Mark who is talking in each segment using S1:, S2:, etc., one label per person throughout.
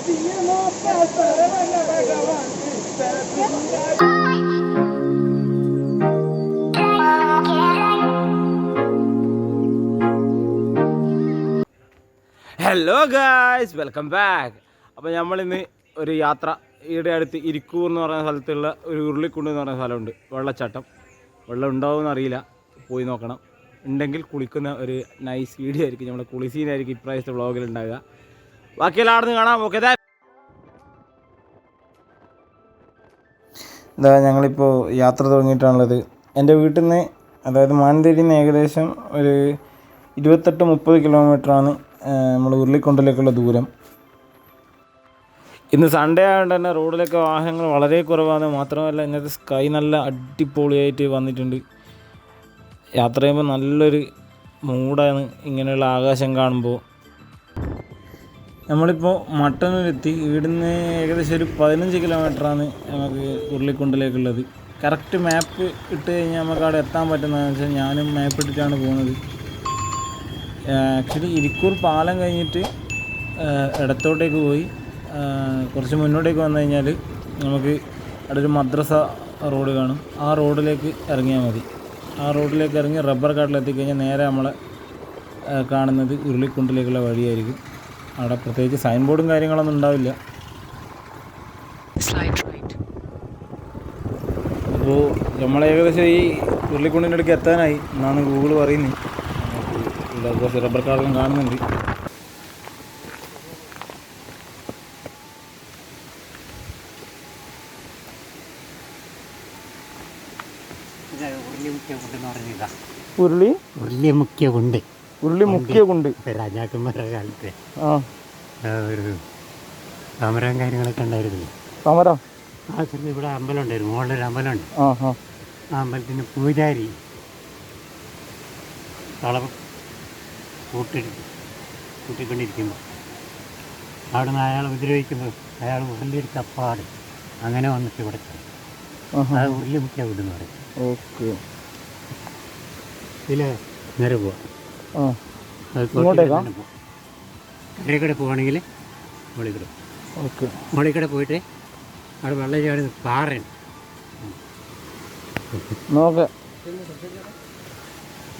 S1: Hello guys, welcome back. അപ്പോൾ നമ്മളിന്ന് ഒരു യാത്ര ഈടെ അടുത്ത് ഇരിക്കൂർ എന്ന് പറയുന്ന സ്ഥലത്തുള്ള ഒരു ഉരുളിക്കുണ്ട് എന്ന് പറയുന്ന സ്ഥലമുണ്ട്. വെള്ളച്ചാട്ടം. വെള്ളം ഉണ്ടാവുമെന്ന് അറിയില്ല, പോയി നോക്കണം. ഉണ്ടെങ്കിൽ കുളിക്കുന്ന ഒരു നൈസ് വീഡിയോ ആയിരിക്കും, നമ്മുടെ കുളിസീനായിരിക്കും ഇപ്രാവശ്യത്തെ വ്ളോഗിൽ ഉണ്ടാകുക. ബാക്കിയെല്ലാം അവിടെ നിന്ന് കാണാം. ഓക്കെ, ഇതാ ഞങ്ങളിപ്പോൾ യാത്ര തുടങ്ങിയിട്ടാണുള്ളത്. എൻ്റെ വീട്ടിൽ നിന്ന്, അതായത് മാനന്തേരിയിൽ നിന്ന് ഏകദേശം ഒരു 28-30 കിലോമീറ്ററാണ് നമ്മൾ ഉരുളിക്കുണ്ടിലേക്കുള്ള ദൂരം. ഇന്ന് സൺഡേ ആയതുകൊണ്ട് തന്നെ റോഡിലൊക്കെ വാഹനങ്ങൾ വളരെ കുറവാണ്. മാത്രമല്ല ഇന്നത്തെ സ്കൈ നല്ല അടിപൊളിയായിട്ട് വന്നിട്ടുണ്ട്. യാത്ര ചെയ്യുമ്പോൾ നല്ലൊരു മൂഡാണ് ഇങ്ങനെയുള്ള ആകാശം കാണുമ്പോൾ. നമ്മളിപ്പോൾ മട്ടന്നൂരെത്തി. ഇവിടുന്ന് ഏകദേശം ഒരു 15 കിലോമീറ്ററാണ് നമുക്ക് ഉരുളിക്കുണ്ടിലേക്കുള്ളത്. കറക്റ്റ് മാപ്പ് ഇട്ട് കഴിഞ്ഞാൽ നമുക്ക് അവിടെ എത്താൻ പറ്റുന്നതെന്ന് വെച്ചാൽ ഞാനും മാപ്പ് ഇട്ടിട്ടാണ് പോകുന്നത്. ആക്ച്വലി ഇരിക്കൂർ പാലം കഴിഞ്ഞിട്ട് ഇടത്തോട്ടേക്ക് പോയി കുറച്ച് മുന്നോട്ടേക്ക് വന്നു കഴിഞ്ഞാൽ നമുക്ക് അവിടെ ഒരു മദ്രസ റോഡ് കാണും. ആ റോഡിലേക്ക് ഇറങ്ങിയാൽ മതി. ആ റോഡിലേക്ക് ഇറങ്ങി റബ്ബർ കാട്ടിലെത്തിക്കഴിഞ്ഞാൽ നേരെ നമ്മളെ കാണുന്നത് ഉരുളിക്കുണ്ടിലേക്കുള്ള വഴിയായിരിക്കും. അവിടെ പ്രത്യേകിച്ച് സൈൻ ബോർഡും കാര്യങ്ങളൊന്നും ഉണ്ടാവില്ല. അപ്പോൾ നമ്മൾ ഏകദേശം ഈ ഉരുളിക്കുണ്ടിൻ്റെ അടുക്ക് എത്താനായി എന്നാണ് ഗൂഗിൾ പറയുന്നത്. ഇവിടെ കുറച്ച് റബ്ബർ കാടെല്ലാം കാണുന്നുണ്ട്.
S2: ഉരുളി മുഖ്യ കുണ്ട് രാജാക്കന്മാരുടെ കാലത്ത് ഒരു സമരം കാര്യങ്ങളൊക്കെ ഉണ്ടായിരുന്നു.
S1: സമരം
S2: ആ സമയത്ത് ഇവിടെ അമ്പലം ഉണ്ടായിരുന്നു. മുകളിലൊരു അമ്പലമുണ്ട്. ആ അമ്പലത്തിന് പൂജാരി കളം കൂട്ടിക്കൊണ്ടിരിക്കുമ്പോൾ അവിടെ നിന്ന് അയാൾ ഉപദ്രവിക്കുമ്പോൾ അയാൾ വലിയൊരു കപ്പാട് അങ്ങനെ വന്നിട്ട് ഇവിടെ അത് ഉരുളി മുഖ്യ കുണ്ട് എന്ന് പറയും.
S1: ഓക്കെ,
S2: ഇതിൽ നേരെ പോവാം. കരക്കടെ പോവുകയാണെങ്കിൽ മോളിക്കട.
S1: ഓക്കെ,
S2: മോളിക്കട പോയിട്ട് അവിടെ വെള്ളം ചാടി പാറയാണ്.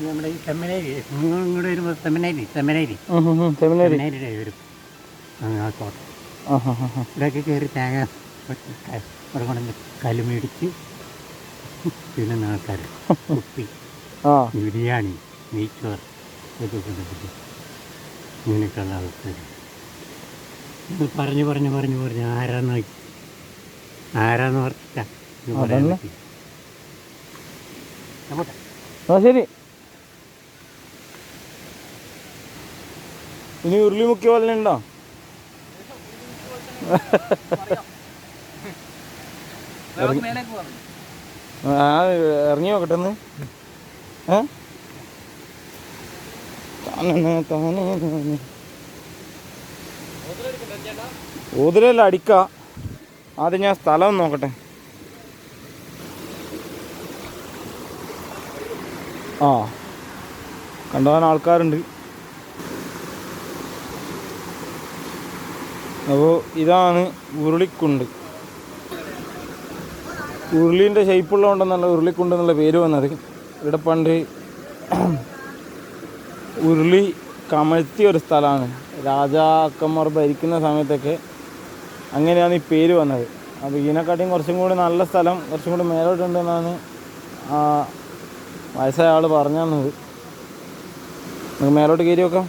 S2: നമ്മുടെ ഈ സെമിനേരി ഇങ്ങോട്ട് വരുമ്പോൾ സെമിനേരിയുടെ വരും ആ തോട്ടം. ഇവിടെയൊക്കെ കയറി തേങ്ങ അവിടെ കൊണ്ടുവന്ന് കല്ലുമേടിച്ച് പിന്നെ ആൾക്കാർ കുപ്പി ബിരിയാണി നെയ്ച്ചോറ് ഇതൊക്കെ കൊണ്ടുപോയി ഇങ്ങനെയൊക്കെയുള്ള അവസ്ഥ. പറഞ്ഞ് ആരാന്ന് ഓർത്തിട്ടാ
S1: ശരി. ഇനി ഉരുളി മുക്കിയ പോലെ ഉണ്ടോ? ഇറങ്ങി നോക്കട്ടെ ഒന്ന്. ഊതിരല്ല അടിക്ക. ആദ്യം ഞാൻ സ്ഥലം നോക്കട്ടെ. കണ്ടുപോകാൻ ആൾക്കാരുണ്ട്. അപ്പോൾ ഇതാണ് ഉരുളിക്കുണ്ട്. ഉരുളീൻ്റെ ഷേപ്പുള്ളതുകൊണ്ടെന്നുള്ള ഉരുളിക്കുണ്ട് എന്നുള്ള പേര് വന്നത്. ഇവിടെ പണ്ട് ഉരുളി കമഴ്ത്തിയ ഒരു സ്ഥലമാണ്. രാജാക്കന്മാർ ഭരിക്കുന്ന സമയത്തൊക്കെ അങ്ങനെയാണ് ഈ പേര് വന്നത്. അപ്പോൾ ഇതിനെക്കാട്ടിയും കുറച്ചും കൂടി നല്ല സ്ഥലം കുറച്ചും കൂടി മേലോട്ടുണ്ടെന്നാണ് ആ വയസ്സായ ആൾ പറഞ്ഞു തന്നത്. നമുക്ക് മേലോട്ട് കയറി നോക്കാം.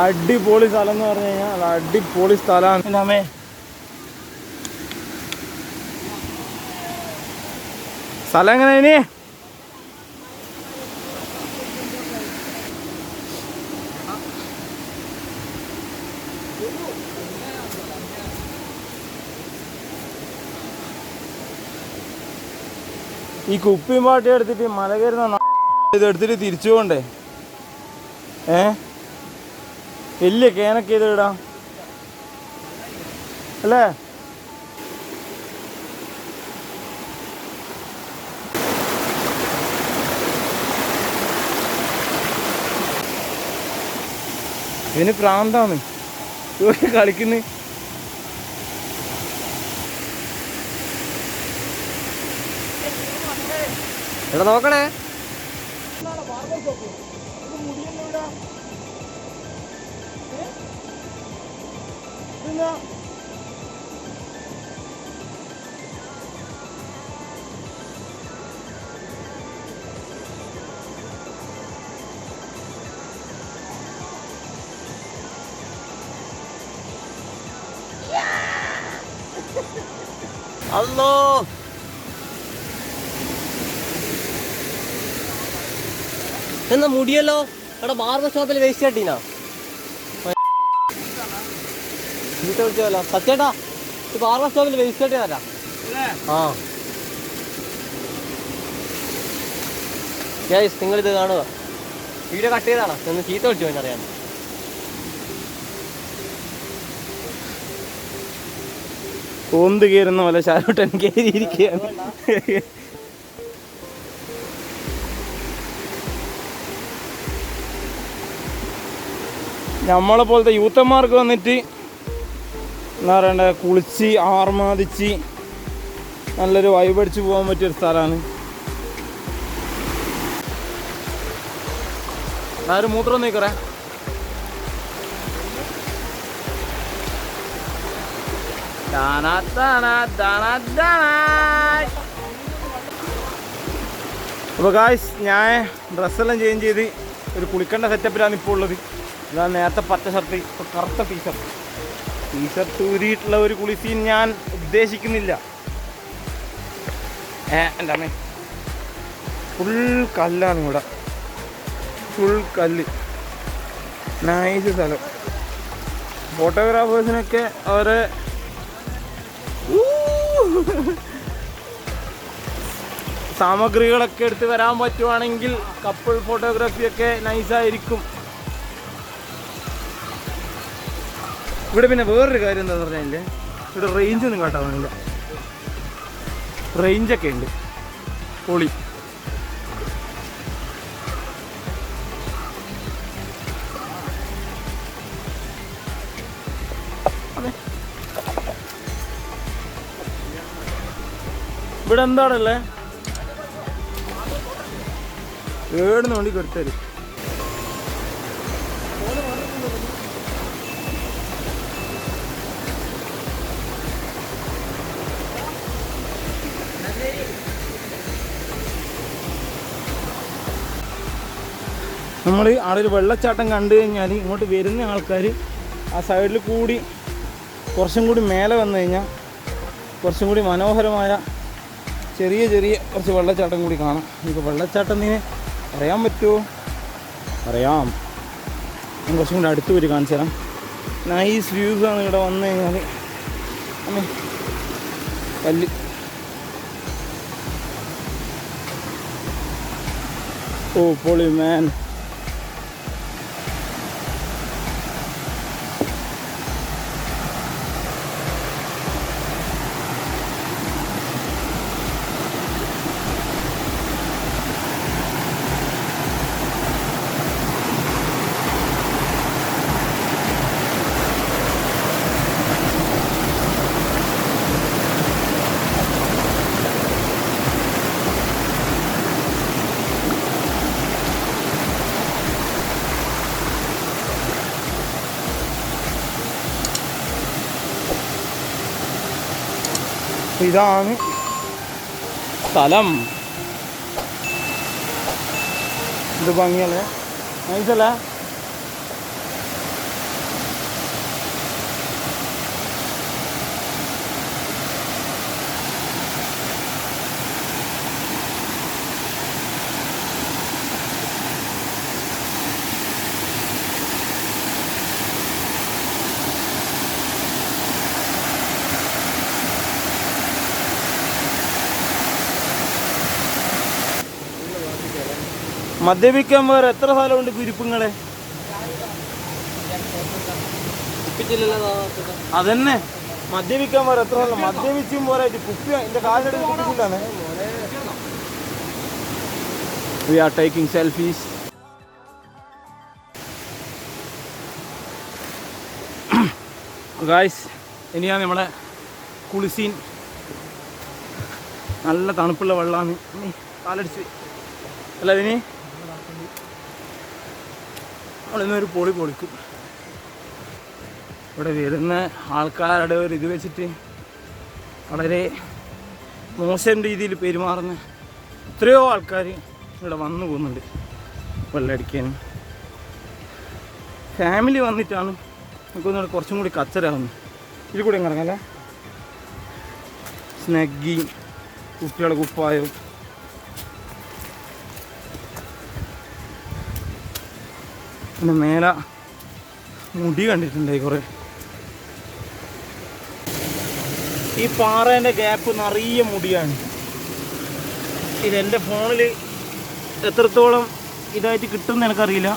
S1: അടിപൊളി സ്ഥലം എന്ന് പറഞ്ഞു കഴിഞ്ഞാൽ അടിപൊളി സ്ഥലമാണ്. അമ്മേ സ്ഥലം എങ്ങനെ ഇനി? ഈ കുപ്പിയും പാട്ടി എടുത്തിട്ട് മല കയറുന്ന ഇതെടുത്തിട്ട് തിരിച്ചു പോകണ്ടേ? വലിയ കേനൊക്കെ ഇത് ഇടാം അല്ലേ? ഇവന് പ്രാന്താണ് കളിക്കുന്നു.
S3: എടാ നോക്കണേ. അല്ലോ എന്നാ മുടിയല്ലോ. എടാ ബാർബർ ഷോപ്പിൽ വേസ്റ്റ് കെട്ടീനാ വിളിച്ചോല്ലോ. സത്യേട്ടാ ബാർബർ ഷോപ്പിൽ വേസ്റ്റ് കെട്ടിയതല്ല. ആ ഗൈസ് നിങ്ങളിത് കാണുക. വീഡിയോ കട്ട് ചെയ്താണോ ഒന്ന് ചീത്ത വിളിച്ചു എന്നറിയാം.
S1: ഓന്ത് കയറുന്ന പോലെ ഷാരൂട്ടൻ കയറിയിരിക്കുകയാണ്. നമ്മളെ പോലത്തെ യൂത്തന്മാർക്ക് വന്നിട്ട് എന്താ പറയണ്ടേ, കുളിച്ച് ആർമാദിച്ച് നല്ലൊരു വൈബടിച്ച് പോകാൻ പറ്റിയൊരു സ്ഥലമാണ്. ആരും മൂത്രം നീക്കറേ. അപ്പോൾ ഗായ്സ് ഞാൻ ഡ്രസ്സെല്ലാം ചേഞ്ച് ചെയ്ത് ഒരു കുളിക്കേണ്ട സെറ്റപ്പിലാണ് ഇപ്പോൾ ഉള്ളത്. ഇതാണ് നേരത്തെ പച്ച ഷർട്ട്, ഇപ്പോൾ കറുത്ത ടീഷർട്ട് ഊരിയിട്ടുള്ള ഒരു കുളി സീൻ ഞാൻ ഉദ്ദേശിക്കുന്നില്ല. എൻ്റെ അമ്മേ ഫുൾ കല്ലാണ് ഇവിടെ, ഫുൾ കല്ല്. നൈസ് സ്ഥലം. ഫോട്ടോഗ്രാഫേഴ്സിനൊക്കെ അവരെ സാമഗ്രികളൊക്കെ എടുത്ത് വരാൻ പറ്റുവാണെങ്കിൽ കപ്പിൾ ഫോട്ടോഗ്രാഫിയൊക്കെ നൈസായിരിക്കും. ഇവിടെ പിന്നെ വേറൊരു കാര്യം എന്താണെന്ന് പറഞ്ഞാൽ ഇവിടെ റേഞ്ചൊന്നും കാട്ടാവുന്നില്ല. റേഞ്ചൊക്കെ ഉണ്ട് പൊളി. ഇവിടെ എന്താണല്ലേ ഏടുന്ന വണ്ടി കെടുത്തരും. നമ്മൾ അവിടെ ഒരു വെള്ളച്ചാട്ടം കണ്ടു കഴിഞ്ഞാൽ ഇങ്ങോട്ട് വരുന്ന ആൾക്കാർ ആ സൈഡിൽ കൂടി കുറച്ചും കൂടി മേലെ വന്നു കഴിഞ്ഞാൽ കുറച്ചും കൂടി മനോഹരമായ ചെറിയ കുറച്ച് വെള്ളച്ചാട്ടം കൂടി കാണാം. ഇപ്പോൾ വെള്ളച്ചാട്ടം നീ പറയാൻ പറ്റുമോ? പറയാം. ഞാൻ കുറച്ചും കൂടി അടുത്ത് പോയി കാണിച്ചു തരാം. നൈസ് വ്യൂസാണ് ഇവിടെ വന്നു കഴിഞ്ഞാൽ. കല്ല് ഓ പൊളി മാൻ. ഇതാണ് സ്ഥലം. ഇത് ഭംഗിയല്ലേ, നൈസല്ലേ? മദ്യപിക്കാൻ വേറെ എത്ര സ്ഥലമുണ്ട് കുരിപ്പുങ്ങളെ? അതന്നെ മദ്യപിക്കാൻ വേറെ എത്ര സ്ഥലം. മദ്യപിച്ചും പോരാ കുപ്പി എൻ്റെ കാലിലെടുത്ത് കുപ്പിക്കൊണ്ടാണ്. We are taking selfies. Guys ഇനിയാണ് നമ്മളെ കുളിസീൻ. നല്ല തണുപ്പുള്ള വെള്ളമാണ്. കാലടിച്ച് അല്ല ഇനി നമ്മളിന്നൊരു പൊളിക്കും. ഇവിടെ വരുന്ന ആൾക്കാരുടെ ഒരു ഇത് വെച്ചിട്ട് വളരെ മോശം രീതിയിൽ പെരുമാറുന്ന എത്രയോ ആൾക്കാർ ഇവിടെ വന്നു പോകുന്നുണ്ട് വെള്ളമടിക്കാനും. ഫാമിലി വന്നിട്ടാണ് നമുക്കൊന്നും കുറച്ചും കൂടി കച്ചറാവുന്നത്. ഇതിൽ കൂടെ ഇറങ്ങല്ലേ സ്നഗ്ഗി കുട്ടികളെ കുപ്പായോ പിന്നെ മേല മുടി കണ്ടിട്ടുണ്ടായി കുറേ. ഈ പാറേൻ്റെ ഗ്യാപ്പ് നിറയെ മുടിയാണ്. ഇതെൻ്റെ ഫോണിൽ എത്രത്തോളം ഇതായിട്ട് കിട്ടുമെന്ന് എനിക്കറിയില്ല.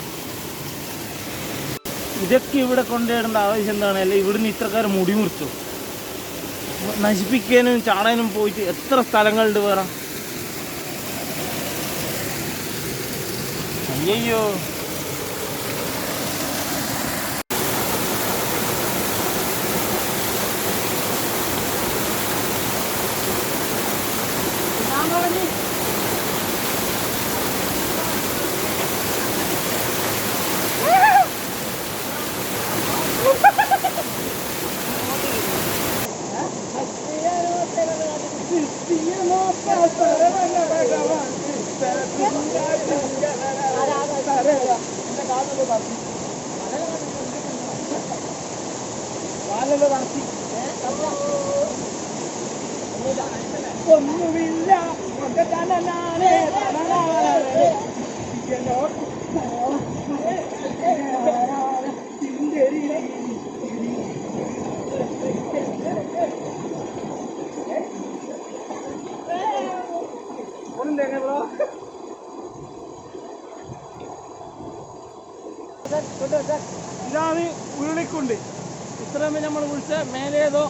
S1: ഇതൊക്കെ ഇവിടെ കൊണ്ടുവരേണ്ട ആവശ്യം എന്താണ്? അല്ലെ ഇവിടുന്ന് ഇത്രക്കാരം മുടി മുറിച്ചു നശിപ്പിക്കാനും ചാടാനും പോയിട്ട് എത്ര സ്ഥലങ്ങളുണ്ട് വേറെ. അയ്യോ ഒന്നുമില്ല ഇതാണ് ഉരുളിക്കുണ്ട്. ഇത്രയും നമ്മൾ വിളിച്ച മേലേതോ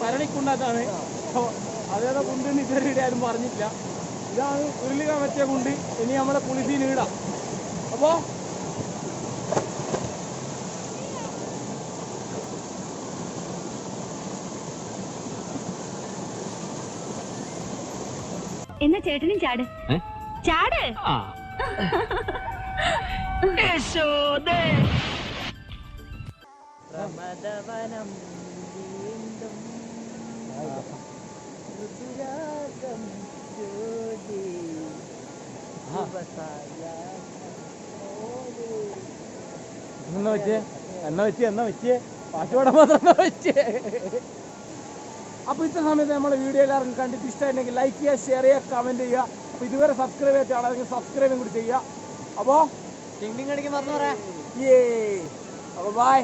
S1: പരളിക്കുണ്ടാത്താണ്. അതേതോ കുണ്ടെന്ന് ഇതുവരെ ആരും പറഞ്ഞിട്ടില്ല. ഇതാണ് ഉരുളിക്കാൻ പറ്റിയ കുണ്ട്. ഇനി നമ്മളെ പുളിസീന് ഇടാം. അപ്പോൾ
S4: എന്നാ ചേട്ടനും ചാട് ചാട്.
S5: പ്രമദവനം വീണ്ടും ഋതുരാഗം ജ്യോതി
S1: എന്നാ വെച്ചേ പാട്ടുപാടാൻ മാത്രം വെച്ചേ. അപ്പോൾ ഇത്ര സമയത്ത് നമ്മുടെ വീഡിയോ എല്ലാവർക്കും കണ്ടിട്ട് ഇഷ്ടമായിട്ടുണ്ടെങ്കിൽ ലൈക്ക് ചെയ്യുക, ഷെയർ ചെയ്യുക, കമൻറ്റ് ചെയ്യുക. അപ്പോൾ ഇതുവരെ സബ്സ്ക്രൈബ് ചെയ്ത ആളാണെങ്കിൽ സബ്സ്ക്രൈബും കൂടി ചെയ്യുക. അപ്പോൾ
S3: ടിങ് ടിങ് അടിക്കാൻ പറഞ്ഞു പറയാം.
S1: അപ്പോൾ ബൈ.